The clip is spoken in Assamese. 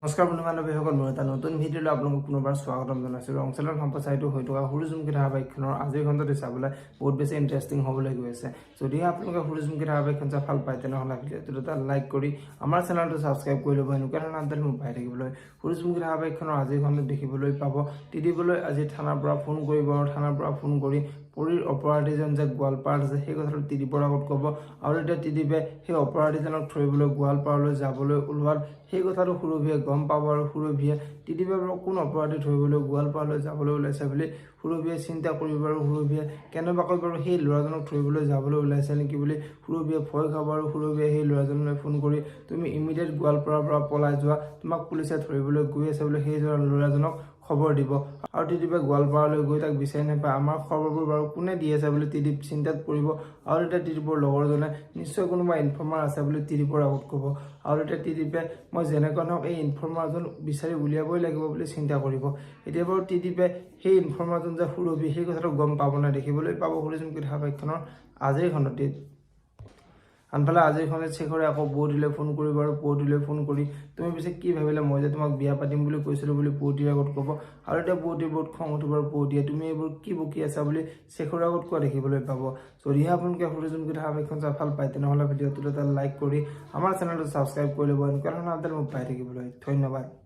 নমস্কাৰ বন্ধু বান্ধৱীসকল, মোৰ এটা নতুন ভিডিঅ'লৈ আপোনালোকক পুনৰবাৰ স্বাগতম জনাইছোঁ। অঞ্চলত সম্প্ৰচাৰিত হৈ থকা সূৰুযমুখী ধাৰাবাহিকখনৰ আজিৰ খণ্ডটো চাবলৈ বহুত বেছি ইণ্টাৰেষ্টিং হ'বলৈ গৈ আছে। যদিহে আপোনালোকে সূৰুযমুখী ধাৰাবাহিকখন চাই ভাল পায়, তেনেহ'লে ভিডিঅ'টো এটা লাইক কৰি আমাৰ চেনেলটো ছাবস্ক্ৰাইব কৰি ল'ব। এনেকুৱা ধৰণৰ আপডেট মোক পাই থাকিবলৈ। সূৰুযমুখী ধাৰাবাহিকখনৰ আজিৰ খণ্ডত দেখিবলৈ পাব, টিডিবলৈ আজি থানাৰ পৰা ফোন কৰিব আৰু থানাৰ পৰা ফোন কৰি পুৰীৰ অপৰাধীজন যে গোৱালপাৰাত আছে সেই কথাটো টিডিপৰ আগত ক'ব। আৰু এতিয়া টিডিপে সেই অপৰাধীজনক ধৰিবলৈ গোৱালপাৰালৈ যাবলৈ ওলোৱাত সেই কথাটো সুৰভিয়ে গম পাব আৰু সুৰভিয়ে টিডিপে বাৰু কোন অপৰাধী ধৰিবলৈ গোৱালপাৰালৈ যাবলৈ ওলাইছে বুলি সুৰভিয়ে চিন্তা কৰিব আৰু সুৰভিয়ে কেনেবাকৈ বাৰু সেই ল'ৰাজনক ধৰিবলৈ যাবলৈ ওলাইছে নেকি বুলি সুৰভিয়ে ভয় খাব আৰু সুৰভিয়ে সেই ল'ৰাজনলৈ ফোন কৰি তুমি ইমিডিয়েট গোৱালপাৰাৰ পৰা পলাই যোৱা, তোমাক পুলিচে ধৰিবলৈ গৈ আছে বুলি সেই ল'ৰাজনক খবৰ দিব। আৰু টিডিপে গোৱালপাৰালৈ গৈ তাক বিচাৰি নাপায়। আমাৰ খবৰবোৰ বাৰু কোনে দি আছে বুলি টিডিপ চিন্তাত পৰিব। আৰু এতিয়া টিডিপৰ লগৰজনে নিশ্চয় কোনোবা ইনফৰ্মাৰ আছে বুলি টিডিপৰ আগত ক'ব। আৰু এতিয়া টিডিপে মই যেনেকুৱা নহওক এই ইনফৰ্মাৰজন বিচাৰি উলিয়াবই লাগিব বুলি চিন্তা কৰিব। এতিয়া বাৰু টিডিপে সেই ইনফৰ্মাৰজন যে সুৰভি সেই কথাটো গম পাব নাই, দেখিবলৈ পাব সূৰুযমুখী ধাৰাবাহিকখনৰ আজিৰ খণ্ডত। আনফালে আজিৰ খণ্ডত শেখৰে আকৌ পুৱতিলৈ ফোন কৰিব আৰু পুৱতিলৈ ফোন কৰি তুমি পিছে কি ভাবিলা, মই যে তোমাক বিয়া পাতিম বুলি কৈছিলোঁ বুলি পুৱতিৰ আগত ক'ব। আৰু এতিয়া পুৱতিৰ বহুত খং উঠিব আৰু পুৱতিয়ে তুমি এইবোৰ কি বকি আছা বুলি শেখৰৰ আগত কোৱা দেখিবলৈ পাব। যদিহে আপোনালোকে সূৰুযমুখী ধাৰাবাহিকখন চাই ভাল পায়, তেনেহ'লে ভিডিঅ'টোত এটা লাইক কৰি আমাৰ চেনেলটো ছাবস্ক্ৰাইব কৰি ল'ব। এনেকুৱা ধৰণৰ আপডেট মোক পাই থাকিবলৈ। ধন্যবাদ।